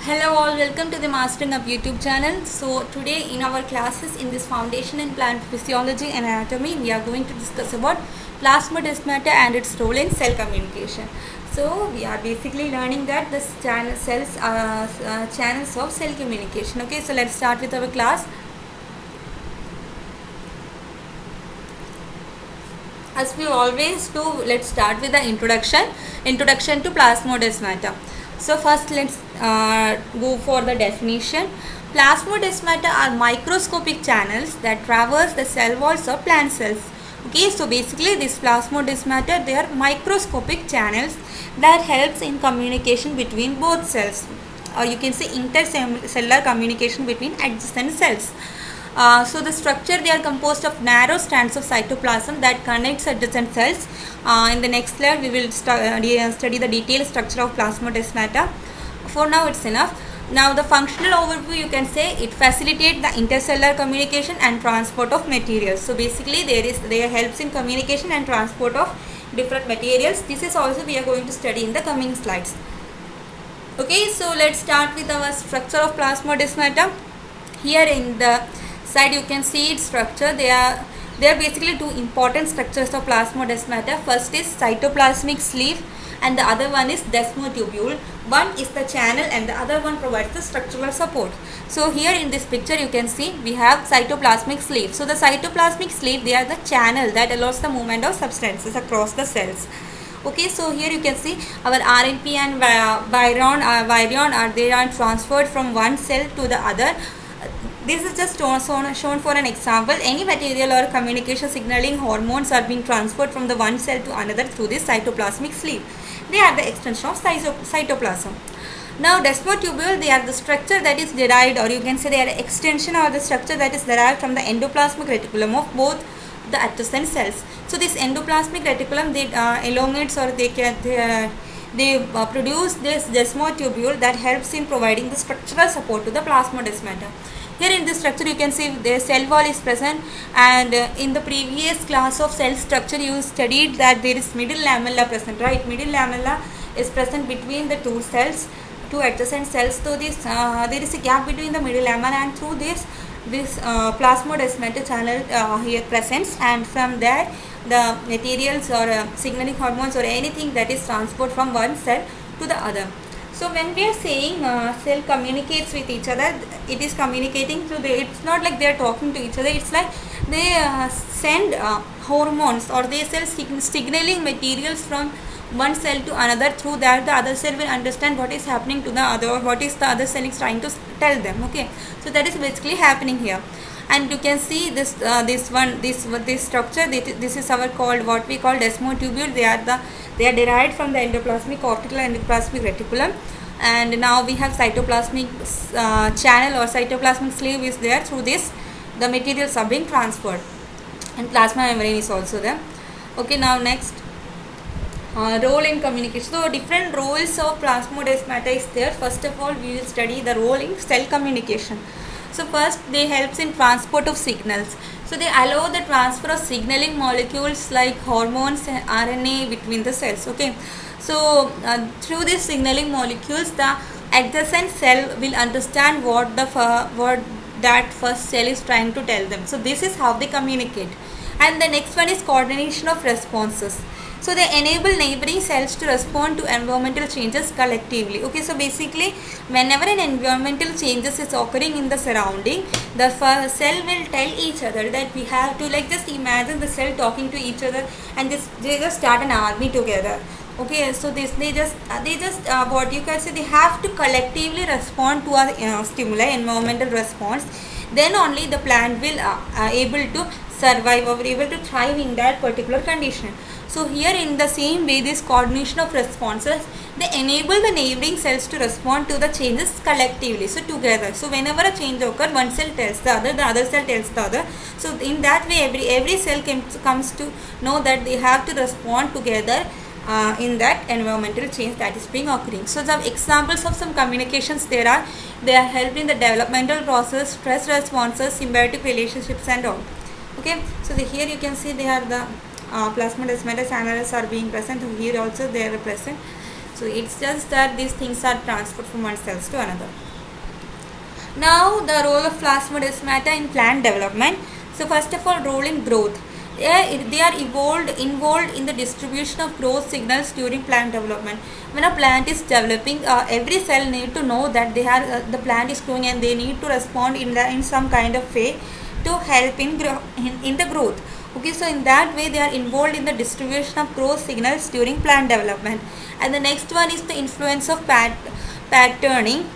Hello all, welcome to the Mastering Up YouTube channel. So today in our classes in this foundation in plant physiology and anatomy, we are going to discuss about plasmodesmata and its role in cell communication. So we are basically learning that the cells are channels of cell communication. Okay, so let's start with our class. As we always do, let's start with the introduction to plasmodesmata. So first let's go for the definition. Plasmodesmata are microscopic channels that traverse the cell walls of plant cells. Okay, so basically this plasmodesmata, they are microscopic channels that helps in communication between both cells, or you can say intercellular communication between adjacent cells. So the structure, they are composed of narrow strands of cytoplasm that connects adjacent cells. In the next slide we will study the detailed structure of plasmodesmata. For now it's enough. Now the functional overview, you can say it facilitates the intercellular communication and transport of materials. So basically there helps in communication and transport of different materials. This is also we are going to study in the coming slides. Okay, so let's start with our structure of plasmodesmata. Here in the side you can see its structure. There are basically two important structures of plasmodesmata. First is cytoplasmic sleeve and the other one is desmotubule. One is the channel and the other one provides the structural support. So here in this picture you can see we have cytoplasmic sleeve. So the cytoplasmic sleeve, they are the channel that allows the movement of substances across the cells. Okay, so here you can see our RNP and virion are transferred from one cell to the other. This is just shown for an example. Any material or communication signaling hormones are being transferred from the one cell to another through this cytoplasmic sleeve. They are the extension of cytoplasm. Now desmotubule, they are the structure that is derived, or you can say they are extension or the structure that is derived from the endoplasmic reticulum of both the adjacent cells. So this endoplasmic reticulum, they elongates, or they produce this desmotubule that helps in providing the structural support to the plasmodesmata. Here in this structure you can see the cell wall is present, and in the previous class of cell structure you studied that there is middle lamella present, right? Middle lamella is present between the two adjacent cells. So this there is a gap between the middle lamella, and through this plasmodesmata channel here presents, and from there the materials or signaling hormones or anything that is transported from one cell to the other. So when we are saying cell communicates with each other, it is communicating through it's not like they are talking to each other. It's like they send hormones, or they send signaling materials from one cell to another. Through that the other cell will understand what is happening to the other, or what is the other cell is trying to tell them. Okay, so that is basically happening here. And you can see this structure. This is our called what we call desmotubule. They are derived from the endoplasmic cortical and endoplasmic reticulum. And now we have cytoplasmic channel or cytoplasmic sleeve is there. Through this the materials are being transferred, and plasma membrane is also there. Okay, now next, role in communication. So different roles of plasmodesmata is there. First of all we will study the role in cell communication. So first, they helps in transport of signals. So they allow the transfer of signaling molecules like hormones and RNA between the cells. Okay, so through these signaling molecules the adjacent cell will understand what that first cell is trying to tell them. So this is how they communicate. And the next one is coordination of responses. So they enable neighboring cells to respond to environmental changes collectively. Okay, so basically whenever an environmental changes is occurring in the surrounding, the cell will tell each other that we have to, like, just imagine the cell talking to each other, and they just start an army together. Okay, so they just what you can say, they have to collectively respond to a stimuli, environmental response. Then only the plant will able to survive or able to thrive in that particular condition. So here in the same way, this coordination of responses, they enable the neighboring cells to respond to the changes collectively, so together. So whenever a change occurs, one cell tells the other cell tells the other. So in that way every cell comes to know that they have to respond together in that environmental change that is being occurring. So some examples of some communications they are helped in the developmental process, stress responses, symbiotic relationships and all. Okay, so here you can see they are the plasmodesmata channels are being present. Here also they are present. So it's just that these things are transferred from one cells to another. Now the role of plasmodesmata in plant development. So first of all, role in growth. They are involved in the distribution of growth signals during plant development. When a plant is developing, every cell need to know that they are the plant is growing, and they need to respond in some kind of way to help in the growth. Okay, so in that way they are involved in the distribution of growth signals during plant development. And the next one is the influence of patterning.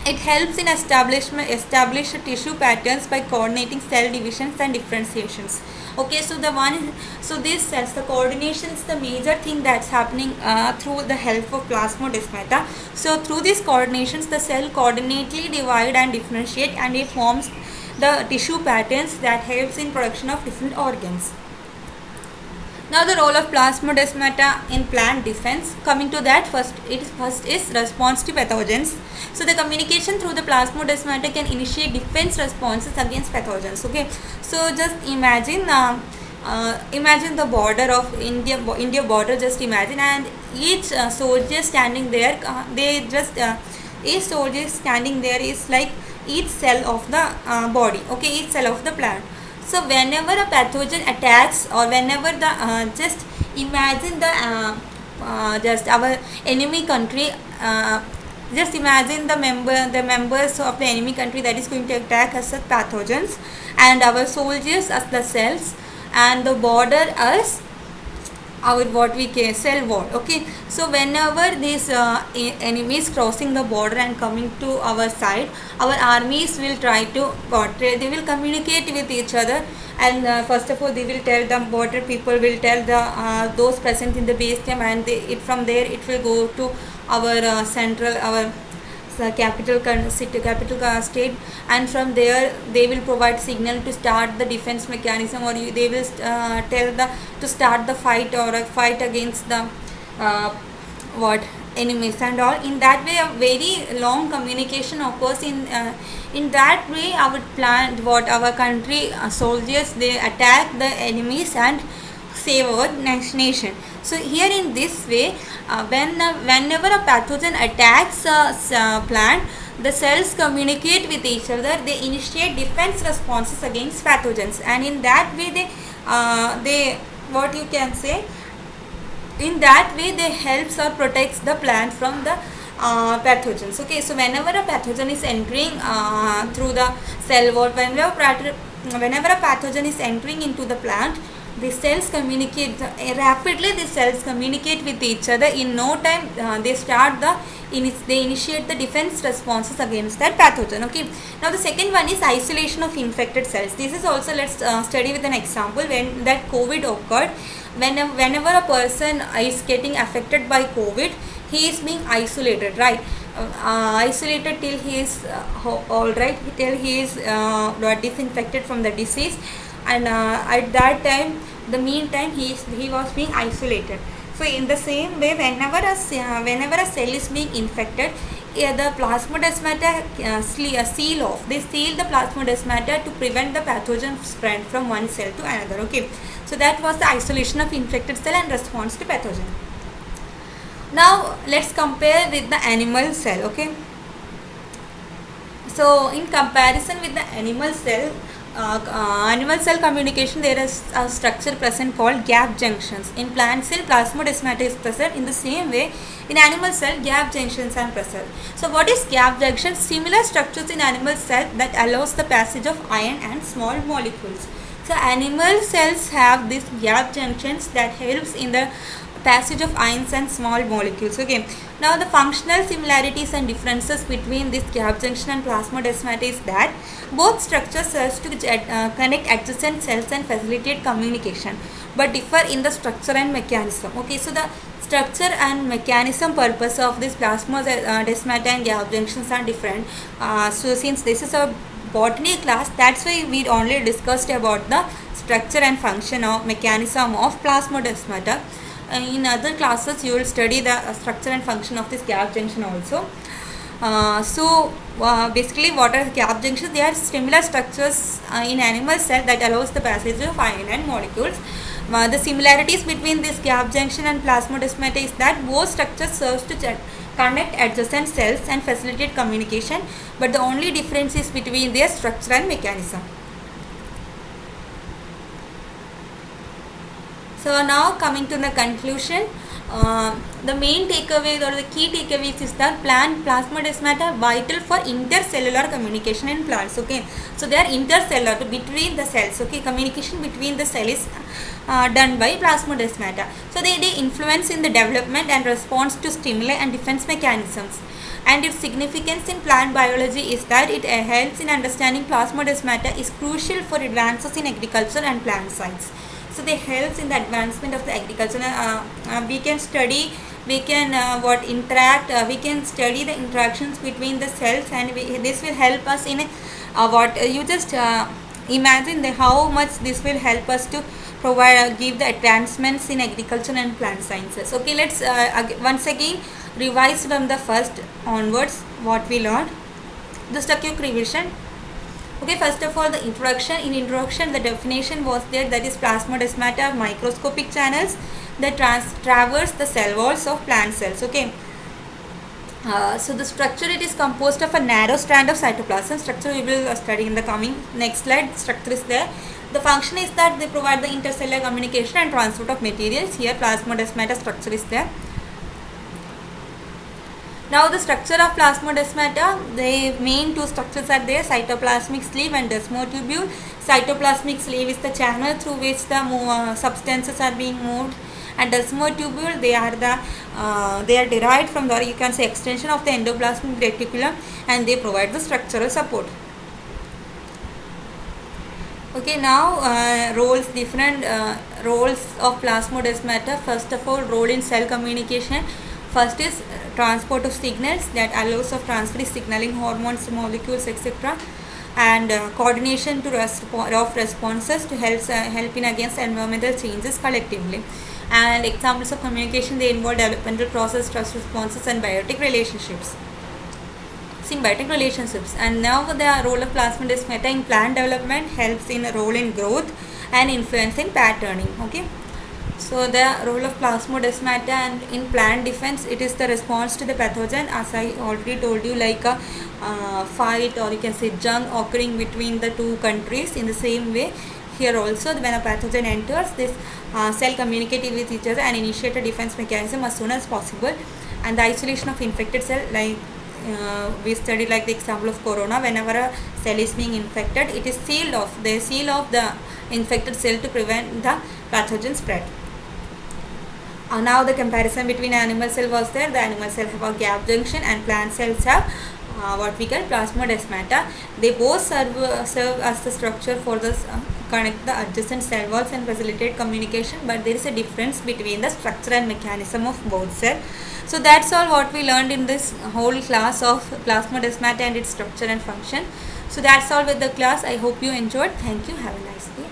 It helps in establish tissue patterns by coordinating cell divisions and differentiations. Okay, so these cells, the coordination is the major thing that's happening through the help of plasmodesmata. So through these coordinations, the cell coordinately divide and differentiate, and it forms the tissue patterns that helps in production of different organs. Now the role of plasmodesmata in plant defense. Coming to that, first is response to pathogens. So the communication through the plasmodesmata can initiate defense responses against pathogens. Okay, so just imagine the border of India border. Just imagine, and each soldier standing there. Each soldier standing there is like each cell of the body. Okay, each cell of the plant. So whenever a pathogen attacks, or whenever the just imagine just our enemy country, just imagine the members of the enemy country that is going to attack us as pathogens, and our soldiers as the cells, and the border as our what we can cell wall. Okay, so whenever these enemies crossing the border and coming to our side, our armies will try to they will communicate with each other, and first of all they will tell the border people will tell the those present in the base camp, and from there it will go to our central, our capital state, and from there they will provide signal to start the defense mechanism, or they will tell to start the fight, or a fight against the enemies and all. In that way, a very long communication occurs. In that way, our country soldiers, they attack the enemies and save our nation. So here in this way, whenever a pathogen attacks a plant, the cells communicate with each other. They initiate defense responses against pathogens, and in that way they what you can say, in that way they helps or protects the plant from the pathogens. Okay, so whenever a pathogen is entering through the cell wall, whenever a pathogen is entering into the plant, the cells communicate rapidly. The cells communicate with each other. In no time, they initiate the defense responses against that pathogen. Okay. Now the second one is isolation of infected cells. This is also, let's study with an example. When that COVID occurred, whenever a person is getting affected by COVID, he is being isolated, right? Isolated till he is all right, till he is disinfected from the disease, and at that time, the meantime, he was being isolated. So in the same way, whenever a cell is being infected, the plasmodesmata seal off. They seal the plasmodesmata to prevent the pathogen spread from one cell to another. Okay, so that was the isolation of infected cell and response to pathogen. Now let's compare with the animal cell. Okay, so in comparison with the animal cell communication, there is a structure present called gap junctions. In plant cell, plasmodesmata is present. In the same way, in animal cell, gap junctions are present. So what is gap junction? Similar structures in animal cell that allows the passage of ion and small molecules. So animal cells have these gap junctions that helps in the passage of ions and small molecules. Okay, now the functional similarities and differences between this gap junction and plasmodesmata is that both structures serve to connect adjacent cells and facilitate communication, but differ in the structure and mechanism. Okay, so the structure and mechanism purpose of this plasmodesmata and gap junctions are different. So since this is a botany class, that's why we only discussed about the structure and function of mechanism of plasmodesmata. In other classes, you will study the structure and function of this gap junction also. Basically, what are gap junctions? They are similar structures in animal cell that allows the passage of ion and molecules. The similarities between this gap junction and plasmodesmata is that both structures serve to connect adjacent cells and facilitate communication, but the only difference is between their structure and mechanism. So now coming to the conclusion, the main takeaway or the key takeaways is that plant plasmodesmata are vital for intercellular communication in plants. Okay, so they are intercellular, between the cells. Okay, communication between the cell is done by plasmodesmata. So they influence in the development and response to stimuli and defense mechanisms. And its significance in plant biology is that it helps in understanding plasmodesmata is crucial for advances in agriculture and plant science. So they helps in the advancement of the agriculture. We can study, we can interact, we can study the interactions between the cells, and this will help us in you just imagine how much this will help us to provide give the advancements in agriculture and plant sciences. Okay, let's once again revise from the first onwards what we learned. Just a quick revision. Okay, first of all, the introduction. In introduction, the definition was there, that is plasmodesmata are microscopic channels that traverse the cell walls of plant cells. Okay, so the structure, it is composed of a narrow strand of cytoplasm. Structure we will study in the coming next slide. Structure is there. The function is that they provide the intercellular communication and transport of materials. Here plasmodesmata structure is there. Now the structure of plasmodesmata, the main two structures are there, cytoplasmic sleeve and desmotubule. Cytoplasmic sleeve is the channel through which the substances are being moved, and desmotubule, they are derived from the, you can say, extension of the endoplasmic reticulum, and they provide the structural support. Okay, now different roles of plasmodesmata. First of all, role in cell communication. First is transport of signals, that allows of transferring signaling hormones, molecules, etc., and coordination of responses to help in against environmental changes collectively. And examples of communication, they involve developmental process, trust responses, and symbiotic relationships. And now the role of plasmodesmata in plant development helps in a role in growth and influence in patterning. Okay. So the role of plasmodesmata and in plant defense, it is the response to the pathogen, as I already told you, like a fight, or you can say jung occurring between the two countries. In the same way, here also when a pathogen enters, this cell communicate with each other and initiate a defense mechanism as soon as possible. And the isolation of infected cell, like we studied like the example of corona. Whenever a cell is being infected, it is sealed off. They seal off the infected cell to prevent the pathogen spread. Now the comparison between animal cell was there. The animal cell have a gap junction, and plant cells have what we call plasmodesmata. They both serve as the structure for this connect the adjacent cell walls and facilitate communication, but there is a difference between the structure and mechanism of both cells. So that's all what we learned in this whole class of plasmodesmata and its structure and function. So that's all with the class. I hope you enjoyed. Thank you. Have a nice day.